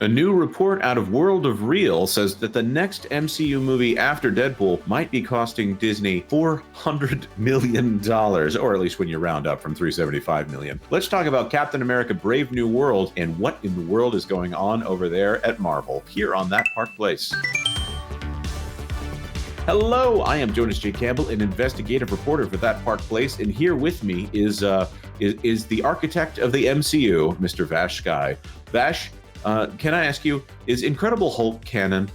A new report out of World of Real says that the next MCU movie after Deadpool might be costing Disney $400 million, or at least when you round up from $375 million. Let's talk about Captain America Brave New World and what in the world is going on over there at Marvel, here on That Park Place. Hello, I am Jonas J. Campbell, an investigative reporter for That Park Place, and here with me is the architect of the MCU, Mr. VashSky. Vash, can I ask you, is Incredible Hulk canon?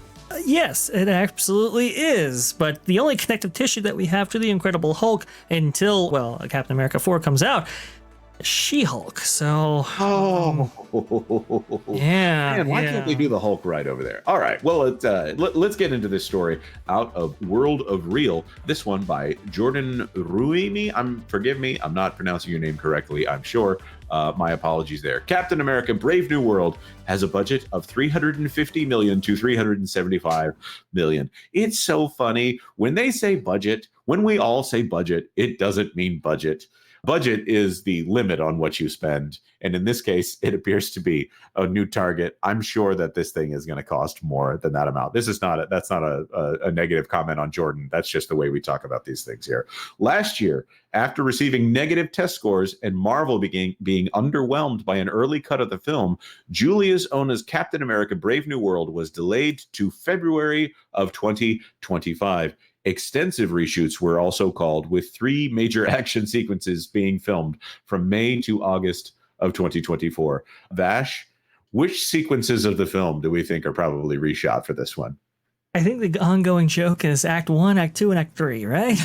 Yes, it absolutely is. But the only connective tissue that we have to the Incredible Hulk until, well, Captain America 4 comes out, She-Hulk. So, yeah. Man, why can't they do the Hulk right over there? All right, well, let's get into this story out of World of Real. This one by Jordan Ruimi. Forgive me, I'm not pronouncing your name correctly, I'm sure. My apologies there. Captain America Brave New World has a budget of $350 million to $375 million. It's so funny. When they say budget, when we all say budget, it doesn't mean budget. Budget is the limit on what you spend. And in this case, it appears to be a new target. I'm sure that this thing is going to cost more than that amount. That's not a negative comment on Jordan. That's just the way we talk about these things here. Last year, after receiving negative test scores and Marvel being underwhelmed by an early cut of the film, Julius Onah's Captain America Brave New World was delayed to February of 2025. Extensive reshoots were also called, with 3 major action sequences being filmed from May to August of 2024. Vash, which sequences of the film do we think are probably reshot for this one? I think the ongoing joke is Act 1, Act 2, and Act 3, right?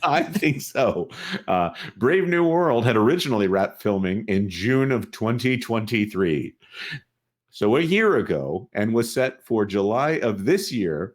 I think so. Brave New World had originally wrapped filming in June of 2023. So a year ago, and was set for July of this year,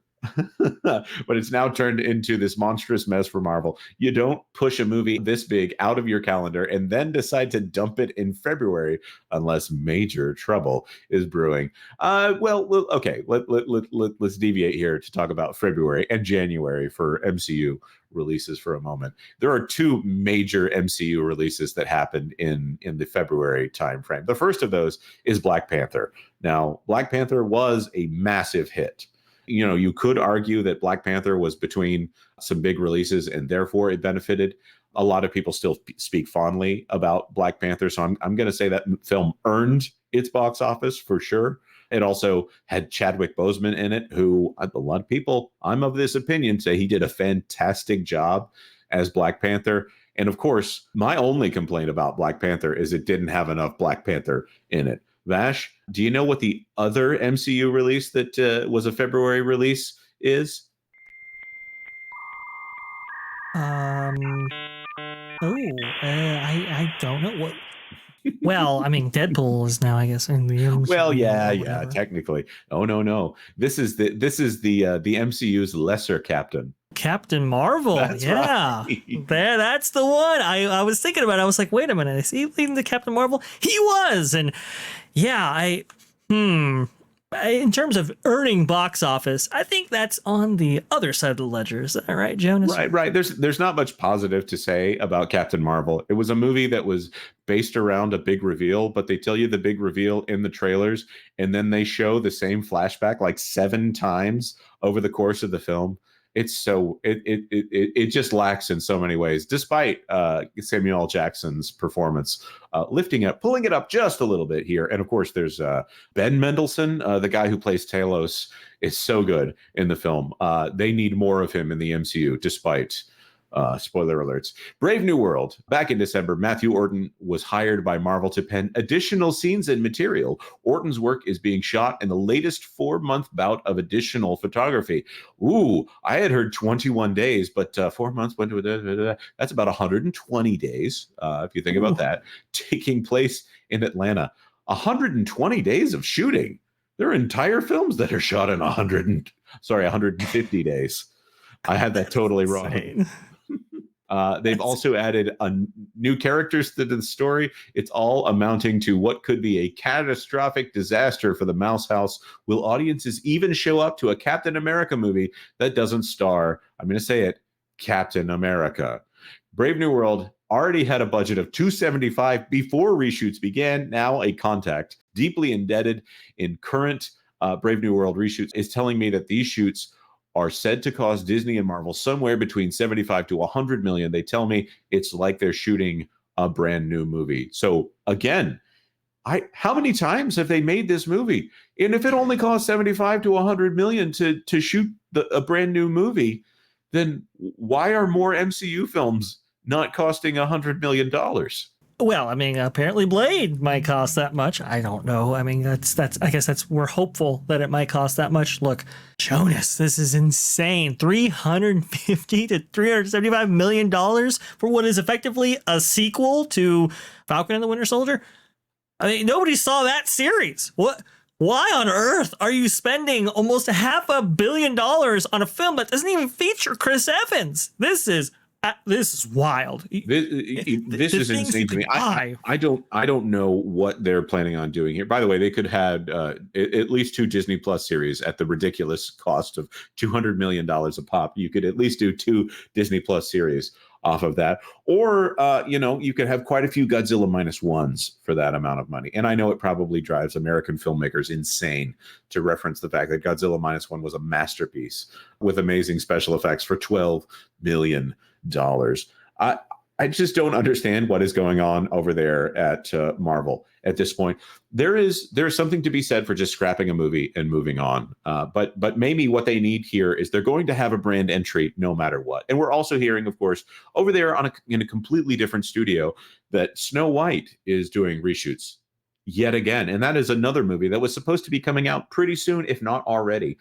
but it's now turned into this monstrous mess for Marvel. You don't push a movie this big out of your calendar and then decide to dump it in February unless major trouble is brewing. Okay, let's deviate here to talk about February and January for MCU releases for a moment. There are 2 major MCU releases that happened in the February timeframe. The first of those is Black Panther. Now, Black Panther was a massive hit. You know, you could argue that Black Panther was between some big releases and therefore it benefited. A lot of people still speak fondly about Black Panther. So I'm going to say that film earned its box office for sure. It also had Chadwick Boseman in it, who a lot of people, I'm of this opinion, say he did a fantastic job as Black Panther. And of course, my only complaint about Black Panther is it didn't have enough Black Panther in it. Vash, do you know what the other MCU release that was a February release is? I don't know what. Well, I mean, Deadpool is now, I guess, in the MCU. Well, yeah, technically. Oh no. This is the MCU's lesser Captain. Captain Marvel. That's right. That's the one. I was thinking about it. I was like, wait a minute, is he leading the Captain Marvel? He was. And yeah, in terms of earning box office, I think that's on the other side of the ledger. Is that right, Jonas? Right. There's not much positive to say about Captain Marvel. It was a movie that was based around a big reveal, but they tell you the big reveal in the trailers, and then they show the same flashback like 7 times over the course of the film. It's so it just lacks in so many ways, despite Samuel L. Jackson's performance pulling it up just a little bit here. And of course, there's Ben Mendelsohn, the guy who plays Talos, is so good in the film. They need more of him in the MCU, despite spoiler alerts. Brave New World. Back in December, Matthew Orton was hired by Marvel to pen additional scenes and material. Orton's work is being shot in the latest 4-month bout of additional photography. Ooh, I had heard 21 days, but 4 months, that's about 120 days, if you think about that, taking place in Atlanta. 120 days of shooting. There are entire films that are shot in 150 days. I had that totally wrong. They've also added new characters to the story. It's all amounting to what could be a catastrophic disaster for the Mouse House. Will audiences even show up to a Captain America movie that doesn't star, I'm going to say it, Captain America? Brave New World already had a budget of 275 before reshoots began. Now a contact deeply embedded in current Brave New World reshoots is telling me that these shoots are said to cost Disney and Marvel somewhere between 75 to 100 million. They tell me it's like they're shooting a brand new movie. So again, how many times have they made this movie? And if it only costs 75 to 100 million to shoot a brand new movie, then why are more MCU films not costing $100 million? Well, I mean, apparently Blade might cost that much. I don't know. I mean, I guess we're hopeful that it might cost that much. Look, Jonas, this is insane. $350 to $375 million for what is effectively a sequel to Falcon and the Winter Soldier. I mean, nobody saw that series. What? Why on earth are you spending almost $500 million on a film that doesn't even feature Chris Evans? This is wild. This is insane to me. I don't know what they're planning on doing here. By the way, they could have at least 2 Disney Plus series at the ridiculous cost of $200 million a pop. You could at least do 2 Disney Plus series off of that, or you could have quite a few Godzilla -1s for that amount of money. And I know it probably drives American filmmakers insane to reference the fact that Godzilla -1 was a masterpiece with amazing special effects for $12 million. I just don't understand what is going on over there at Marvel at this point. There's something to be said for just scrapping a movie and moving on. But maybe what they need here is they're going to have a brand entry no matter what. And we're also hearing, of course, over there in a completely different studio that Snow White is doing reshoots yet again. And that is another movie that was supposed to be coming out pretty soon, if not already.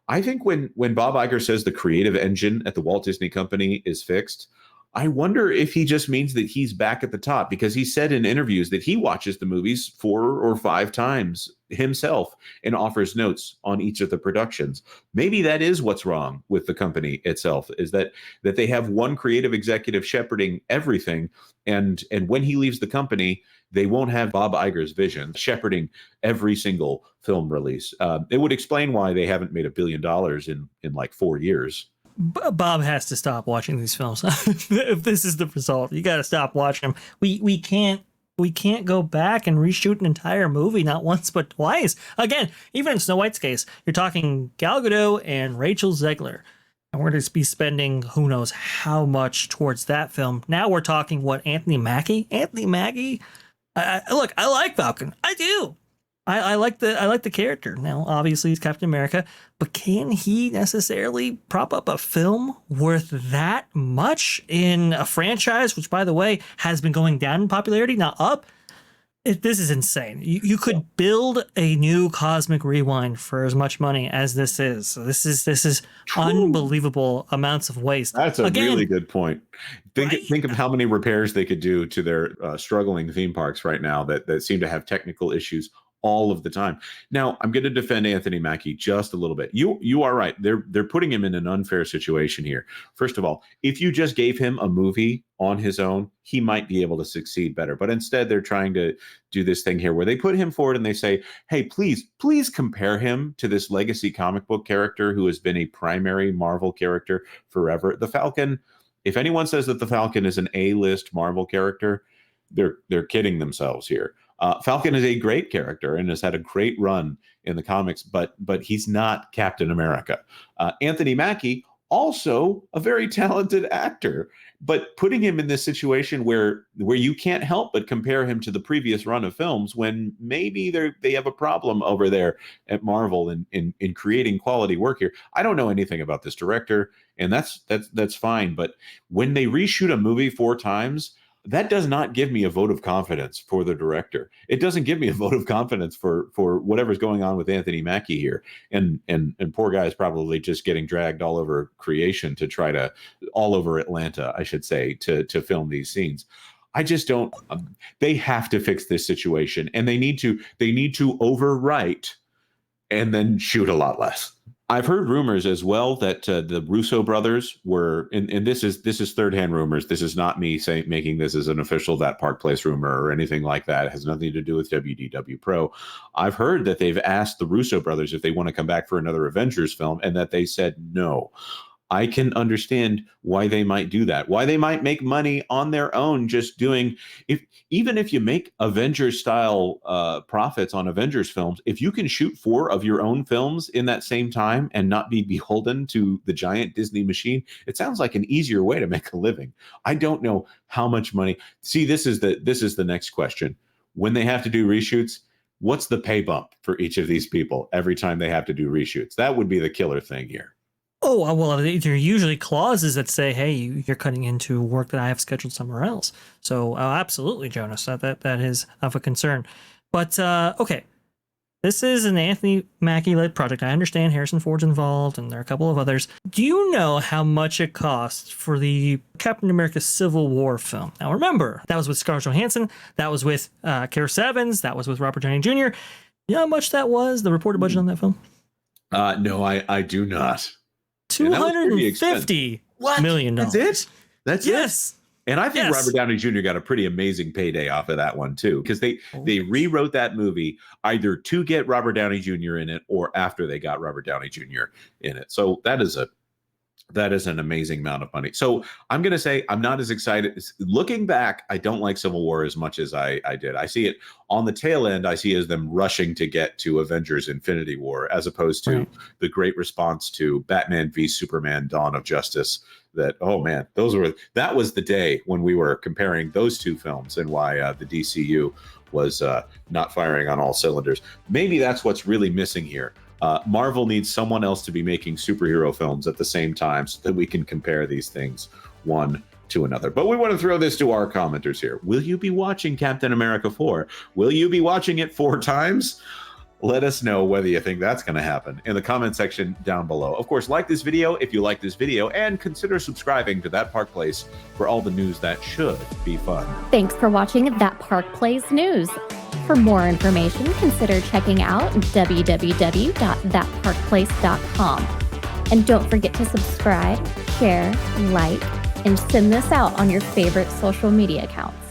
I think when Bob Iger says the creative engine at the Walt Disney Company is fixed, I wonder if he just means that he's back at the top, because he said in interviews that he watches the movies 4 or 5 times himself and offers notes on each of the productions. Maybe that is what's wrong with the company itself, is that they have one creative executive shepherding everything, and when he leaves the company, they won't have Bob Iger's vision shepherding every single film release. It would explain why they haven't made $1 billion in like 4 years. Bob has to stop watching these films. If this is the result, you got to stop watching them. We can't go back and reshoot an entire movie, not once but twice. Again, even in Snow White's case, you're talking Gal Gadot and Rachel Zegler, and we're going to be spending who knows how much towards that film. Now we're talking Anthony Mackie. Look, I like Falcon. I do. I like the character. Now, obviously, he's Captain America, but can he necessarily prop up a film worth that much in a franchise, which, by the way, has been going down in popularity, not up? This is insane. You could build a new Cosmic Rewind for as much money as this is. So this is unbelievable amounts of waste. That's a really good point. Think of how many repairs they could do to their struggling theme parks right now that seem to have technical issues all of the time. Now, I'm going to defend Anthony Mackie just a little bit. You are right. They're putting him in an unfair situation here. First of all, if you just gave him a movie on his own, he might be able to succeed better. But instead, they're trying to do this thing here where they put him forward and they say, hey, please compare him to this legacy comic book character who has been a primary Marvel character forever. The Falcon, if anyone says that the Falcon is an A-list Marvel character, they're kidding themselves here. Falcon is a great character and has had a great run in the comics, but he's not Captain America. Anthony Mackie, also a very talented actor, but putting him in this situation where you can't help but compare him to the previous run of films, when maybe they have a problem over there at Marvel in creating quality work here. I don't know anything about this director, and that's fine. But when they reshoot a movie 4 times, that does not give me a vote of confidence for the director. It doesn't give me a vote of confidence for whatever's going on with Anthony Mackie here. And poor guy is probably just getting dragged all over creation to try to, all over Atlanta, I should say, to film these scenes. I just don't, they have to fix this situation, and they need to overwrite and then shoot a lot less. I've heard rumors as well that the Russo brothers were, and this is third-hand rumors. This is not me making this as an official That Park Place rumor or anything like that. It has nothing to do with WDW Pro. I've heard that they've asked the Russo brothers if they want to come back for another Avengers film, and that they said no. I can understand why they might do that, why they might make money on their own just doing, even if you make Avengers style profits on Avengers films, if you can shoot 4 of your own films in that same time and not be beholden to the giant Disney machine, it sounds like an easier way to make a living. I don't know how much money. See, this is the next question. When they have to do reshoots, what's the pay bump for each of these people every time they have to do reshoots? That would be the killer thing here. Oh, well, there are usually clauses that say, hey, you're cutting into work that I have scheduled somewhere else. So absolutely, Jonas, that is of a concern. But okay, this is an Anthony Mackie-led project. I understand Harrison Ford's involved and there are a couple of others. Do you know how much it cost for the Captain America Civil War film? Now, remember, that was with Scarlett Johansson. That was with Chris Evans. That was with Robert Downey Jr. You know how much that was, the reported budget on that film? No, I do not. $250 million. That's it? That's yes. It? And I think Robert Downey Jr. got a pretty amazing payday off of that one, too, because they rewrote that movie either to get Robert Downey Jr. in it or after they got Robert Downey Jr. in it. So that is an amazing amount of money. So I'm going to say I'm not as excited. Looking back, I don't like Civil War as much as I did. I see it on the tail end. I see it as them rushing to get to Avengers Infinity War, as opposed to the great response to Batman v Superman Dawn of Justice. That, oh man, that was the day when we were comparing those two films and why the DCU was not firing on all cylinders. Maybe that's what's really missing here. Marvel needs someone else to be making superhero films at the same time so that we can compare these things one to another. But we want to throw this to our commenters here. Will you be watching Captain America 4? Will you be watching it 4 times? Let us know whether you think that's going to happen in the comment section down below. Of course, like this video if you like this video, and consider subscribing to That Park Place for all the news that should be fun. Thanks for watching That Park Place News. For more information, consider checking out www.thatparkplace.com. And don't forget to subscribe, share, like, and send this out on your favorite social media accounts.